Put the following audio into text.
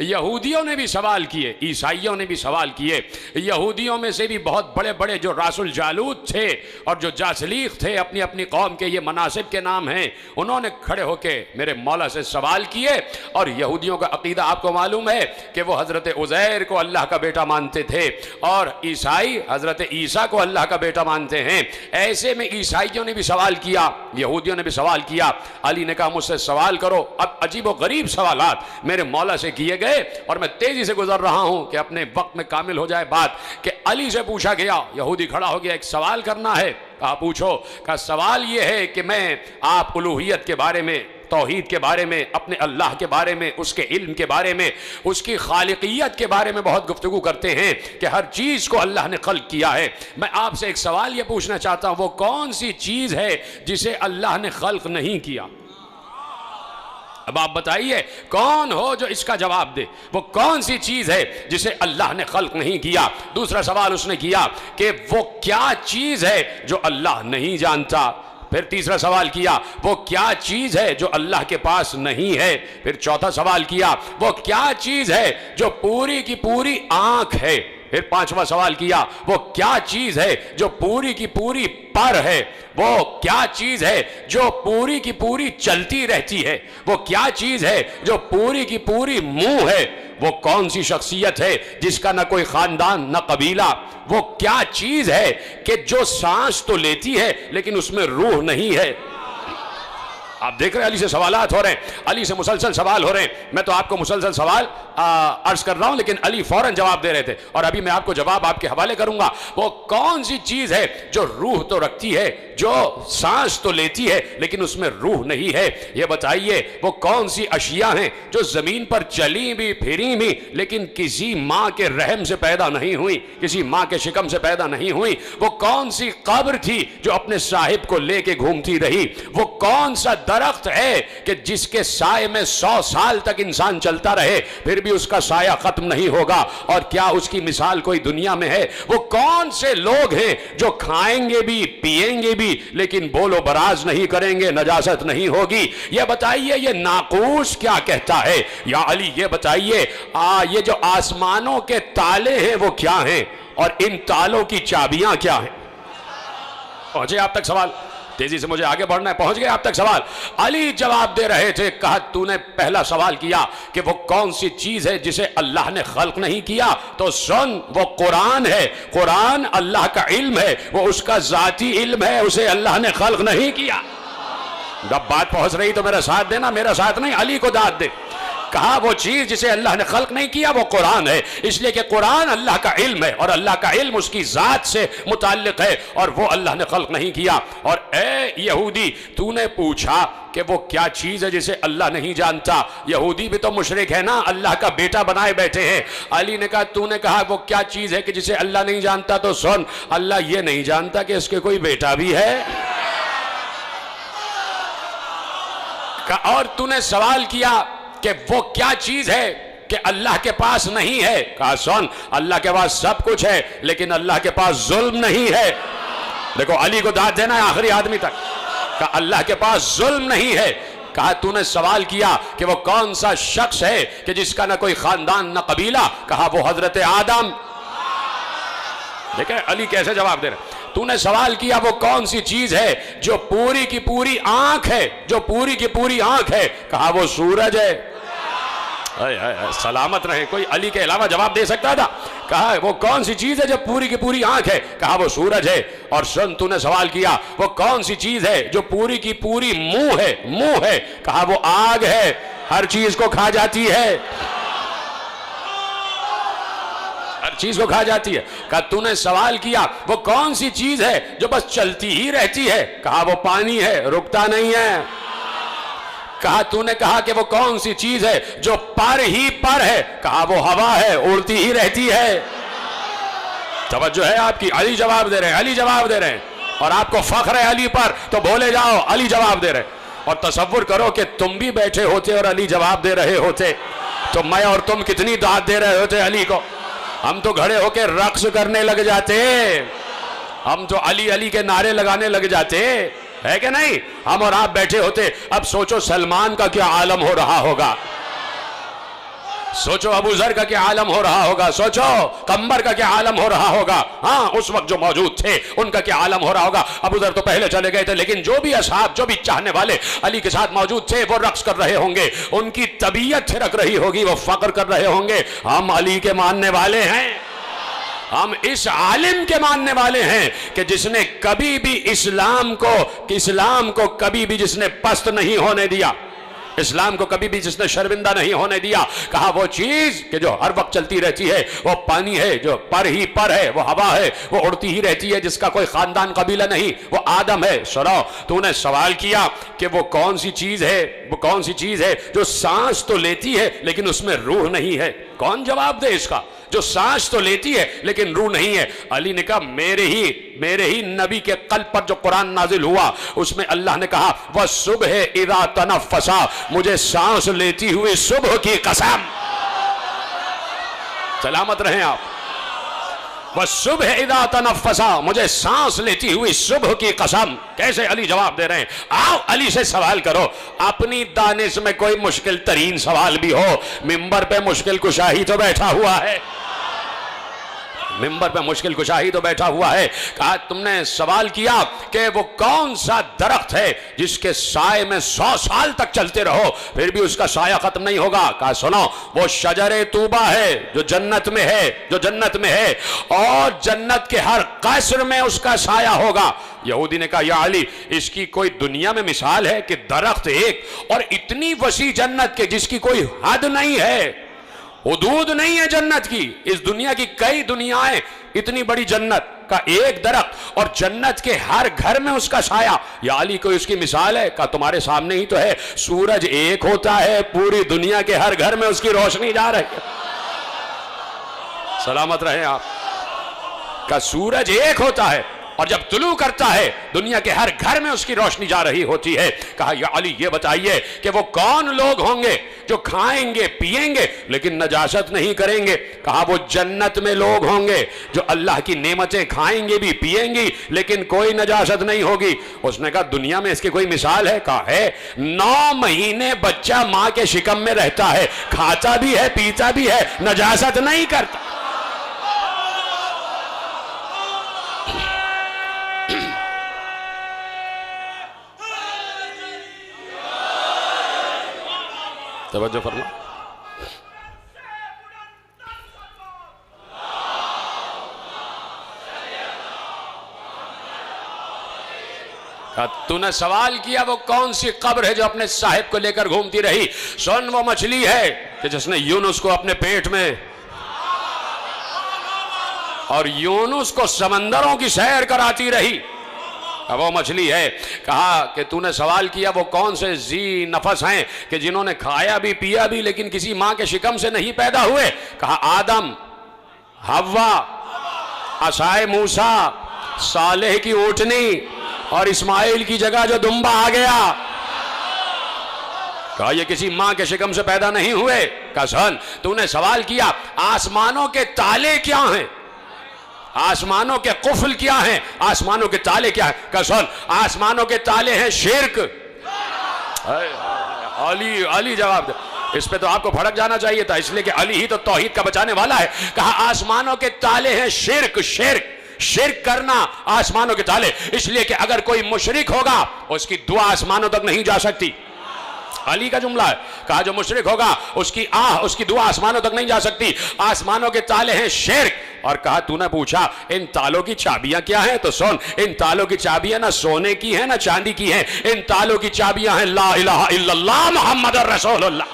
यहूदियों ने भी सवाल किए, ईसाइयों ने भी सवाल किए। यहूदियों में से भी बहुत बड़े बड़े जो रासुल जालूत थे और जो जासलीक थे, अपनी अपनी कौम के ये मनासिब के नाम हैं, उन्होंने खड़े होके मेरे मौला से सवाल किए। और यहूदियों का अकीदा आपको मालूम है कि वो हज़रत उज़ैर को अल्लाह का बेटा मानते थे और ईसाई हज़रत ईसा को अल्लाह का बेटा मानते हैं। ऐसे में ईसाइयों ने भी सवाल किया, यहूदियों ने भी सवाल किया। अली ने कहा मुझसे सवाल करो। अब अजीब व गरीब सवालात मेरे मौला से किए गए और मैं तेजी से गुजर रहा हूं कि अपने वक्त में कामिल हो जाए बात। कि अली से पूछा गया, यहूदी खड़ा हो गया, एक सवाल करना है। कहा पूछो। का सवाल यह है कि मैं आप उलूहियत के बारे में, तौहीद के बारे में, अपने अल्लाह के बारे में, उसके इल्म के बारे में, उसकी खालिकियत के बारे में बहुत गुफ्तगू करते हैं कि हर चीज़ को अल्लाह ने खल्क किया है। मैं आपसे एक सवाल ये पूछना चाहता हूँ, वो कौन सी चीज़ है जिसे अल्लाह ने खल्क नहीं किया? अब आप बताइए, कौन हो जो इसका जवाब दे। वो कौन सी चीज़ है जिसे अल्लाह ने खल्क नहीं किया? दूसरा सवाल उसने किया कि वो क्या चीज़ है जो अल्लाह नहीं जानता। फिर तीसरा सवाल किया, वो क्या चीज़ है जो अल्लाह के पास नहीं है। फिर चौथा सवाल किया, वो क्या चीज़ है जो पूरी की पूरी आँख है। फिर पांचवा सवाल किया, वो क्या चीज़ है जो पूरी की पूरी पर है। वो क्या चीज़ है जो पूरी की पूरी चलती रहती है। वो क्या चीज़ है जो पूरी की पूरी मुंह है। वो कौन सी शख्सियत है जिसका ना कोई खानदान ना कबीला। वो क्या चीज़ है कि जो सांस तो लेती है लेकिन उसमें रूह नहीं है। आप देख रहे हैं अली से सवालात हो रहे हैं, अली से मुसलसल सवाल हो रहे हैं। मैं तो आपको मुसलसल सवाल अर्ज कर रहा हूं लेकिन अली फौरन जवाब दे रहे थे और अभी मैं आपको जवाब आपके हवाले करूंगा। वो कौन सी चीज है जो रूह तो रखती है, जो सांस तो लेती है लेकिन उसमें रूह नहीं है। ये बताइए वो कौन सी अशिया हैं जो जमीन पर चली भी फिरी भी लेकिन किसी माँ के रहम से पैदा नहीं हुई, किसी माँ के शिकम से पैदा नहीं हुई। वो कौन सी कब्र थी जो अपने साहिब को लेके घूमती रही। वो कौन सा दरख्त है कि जिसके साए में 100 साल तक इंसान चलता रहे फिर भी उसका साया खत्म नहीं होगा। और क्या उसकी मिसाल कोई दुनिया में है? वो कौन से लोग हैं जो खाएंगे भी पिएंगे भी लेकिन बोलो बराज नहीं करेंगे, नजासत नहीं होगी। ये बताइए ये नाकूस क्या कहता है? या अली ये बताइए ये जो आसमानों के ताले हैं वो क्या हैं और इन तालों की चाबियां क्या हैं? पहुंचे आप तक सवाल? तेजी से मुझे आगे बढ़ना है, पहुंच गए आप तक सवाल? अली जवाब दे रहे थे। कहा तूने पहला सवाल किया कि वो कौन सी चीज है जिसे अल्लाह ने खल्क नहीं किया, तो सुन वो कुरान है। कुरान अल्लाह का इल्म है, वो उसका जाती इल्म है, उसे अल्लाह ने खल्क नहीं किया। जब बात पहुंच रही तो मेरा साथ देना, मेरा साथ नहीं, अली को दाद दे। कहा वो चीज जिसे अल्लाह ने खल्क नहीं किया वो कुरान है, इसलिए कि कुरान अल्लाह का इल्म है और अल्लाह का इल्म उसकी जात से मुताल्लिक है और वो अल्लाह ने खल्क नहीं किया। और ए यहूदी तूने पूछा कि वो क्या चीज है जिसे अल्लाह नहीं जानता। यहूदी भी तो मुशरिक है ना, अल्लाह का बेटा बनाए बैठे हैं। अली ने कहा तूने कहा वो क्या चीज है कि जिसे अल्लाह नहीं जानता, तो सुन अल्लाह ये नहीं जानता कि इसके कोई बेटा भी है। और तूने सवाल किया कि वो क्या चीज है कि अल्लाह के पास नहीं है। कहा सुन अल्लाह के पास सब कुछ है लेकिन अल्लाह के पास जुल्म नहीं है। देखो अली को दाद देना है आखिरी आदमी तक। कहा अल्लाह के पास जुल्म नहीं है। कहा तूने सवाल किया कि वो कौन सा शख्स है कि जिसका ना कोई खानदान ना कबीला। कहा वो हजरत आदम। देखे अली कैसे जवाब दे रहे। तूने सवाल किया वो कौन सी चीज है जो पूरी की पूरी आंख है, जो पूरी की पूरी आंख है। कहा वो सूरज है। सलामत रहे, कोई अली के अलावा जवाब दे सकता था? कहा वो कौन सी चीज है जो पूरी की पूरी आंख है। कहा वो सूरज है। और सुन तूने सवाल किया वो कौन सी चीज है जो पूरी की पूरी मुंह है, मुंह है। कहा वो आग है, हर चीज को खा जाती है, हर चीज को खा जाती है। कहा तूने सवाल किया वो कौन सी चीज है जो बस चलती ही रहती है। कहा वो पानी है, रुकता नहीं है। कहा तूने कहा कि वो कौन सी चीज है जो पर ही पर है। कहा वो हवा है, उड़ती ही रहती है। तवज्जो है आपकी? अली जवाब दे रहे हैं, अली जवाब दे रहे हैं। और आपको फख्र है अली पर तो बोले जाओ अली जवाब दे रहे। और तसव्वुर करो कि तुम भी बैठे होते और अली जवाब दे रहे होते तो मैं और तुम कितनी दाद दे रहे होते अली को। हम तो खड़े होकर रक्स करने लग जाते, हम तो अली अली के नारे लगाने लग जाते, है कि नहीं? हम और आप बैठे होते। अब सोचो सलमान का क्या आलम हो रहा होगा। सोचो अबू जर का क्या आलम हो रहा होगा, सोचो कंबर का क्या आलम हो रहा होगा। हाँ, उस वक्त जो मौजूद थे उनका क्या आलम हो रहा होगा। अबू जर तो पहले चले गए थे, लेकिन जो भी असहाब, जो भी चाहने वाले अली के साथ मौजूद थे, वो रक्स कर रहे होंगे, उनकी तबीयत थिरक रही होगी, वो फक्र कर रहे होंगे, हम अली के मानने वाले हैं, हम इस आलिम के मानने वाले हैं कि जिसने कभी भी इस्लाम को कभी भी जिसने पस्त नहीं होने दिया, इस्लाम को कभी भी जिसने शर्मिंदा नहीं होने दिया। कहा वो चीज कि जो हर वक्त चलती रहती है, वो पानी है, जो पर ही पर है, वो हवा है, वो उड़ती ही रहती है, जिसका कोई खानदान कबीला नहीं, वो आदम है। सुनो, तूने सवाल किया कि वो कौन सी चीज है, वो कौन सी चीज है जो सांस तो लेती है लेकिन उसमें रूह नहीं है। कौन जवाब दे इसका? जो सांस तो लेती है लेकिन रूह नहीं है। अली ने कहा मेरे ही नबी के कल्ब पर जो कुरान नाजिल हुआ उसमें अल्लाह ने कहा वह सुबह इदा तनफ़्फ़सा, मुझे सांस लेती हुई सुबह की कसम। सलामत रहें आप। वह सुबह इदा तनफ़्फ़सा, मुझे सांस लेती हुई सुबह की कसम। कैसे अली जवाब दे रहे हैं? आओ अली से सवाल करो। अपनी दानिश में कोई मुश्किल तरीन सवाल भी हो, मिंबर पे मुश्किल कुशाही तो बैठा हुआ है, मिंबर पे मुश्किल कुशाही तो बैठा हुआ है। कहा तुमने सवाल किया कि वो कौन सा दरख्त है जिसके साए में 100 साल तक चलते रहो फिर भी उसका साया खत्म नहीं होगा। कहा सुनो, वो शजरे तूबा है जो जन्नत में है, जो जन्नत में है, और जन्नत के हर कसर में उसका साया होगा। यहूदी ने कहा या अली, इसकी कोई दुनिया में मिसाल है कि दरख्त एक और इतनी वसी जन्नत के जिसकी कोई हद नहीं है, हुदूद नहीं है जन्नत की। इस दुनिया की कई दुनियाएं, इतनी बड़ी जन्नत का एक दरख्त और जन्नत के हर घर में उसका साया। या अली कोई उसकी मिसाल है? का तुम्हारे सामने ही तो है, सूरज एक होता है, पूरी दुनिया के हर घर में उसकी रोशनी जा रही है। सलामत रहे आप। का सूरज एक होता है और जब तुलू करता है दुनिया के हर घर में उसकी रोशनी जा रही होती है। कहा या अली ये बताइए कि वो कौन लोग होंगे जो खाएंगे पिएंगे लेकिन नजासत नहीं करेंगे। कहा वो जन्नत में लोग होंगे जो अल्लाह की नेमतें खाएंगे भी पिएंगी लेकिन कोई नजासत नहीं होगी। उसने कहा दुनिया में इसकी कोई मिसाल है? कहा है, 9 महीने बच्चा मां के शिकम में रहता है, खाता भी है पीता भी है, नजासत नहीं करता। तवज्जो फरमा। तूने सवाल किया वो कौन सी कब्र है जो अपने साहिब को लेकर घूमती रही। सुन, वो मछली है कि जिसने यूनुस को अपने पेट में और यूनुस को समंदरों की सैर कराती रही, वो मछली है। कहा कि तूने सवाल किया वो कौन से जी नफस हैं कि जिन्होंने खाया भी पिया भी लेकिन किसी मां के शिकम से नहीं पैदा हुए। कहा आदम, हव्वा, असाए मूसा, सालेह की ऊँटनी और इस्माइल की जगह जो दुम्बा आ गया। कहा ये किसी मां के शिकम से पैदा नहीं हुए। कहा सुन, तूने सवाल किया आसमानों के ताले क्या हैं, आसमानों के कुफल क्या हैं, आसमानों के ताले क्या हैं। कहा सुन, आसमानों के ताले हैं शिर्क। अली जवाब दे। इस पे तो आपको भड़क जाना चाहिए था, इसलिए कि अली ही तो तौहीद का बचाने वाला है। कहा आसमानों के ताले हैं शिर्क, शिर्क करना आसमानों के ताले। इसलिए कि अगर कोई मुशरिक होगा उसकी दुआ आसमानों तक नहीं जा सकती। अली का जुमला है। कहा जो मुशरिक होगा उसकी उसकी दुआ आसमानों तक नहीं जा सकती। आसमानों के ताले हैं शिर्क। और कहा तूने पूछा इन तालों की चाबियां क्या हैं, तो सुन, इन तालों की चाबियां ना सोने की हैं ना चांदी की हैं, इन तालों की चाबियां हैं ला इलाहा इल्लल्लाह मुहम्मद रसूलुल्लाह।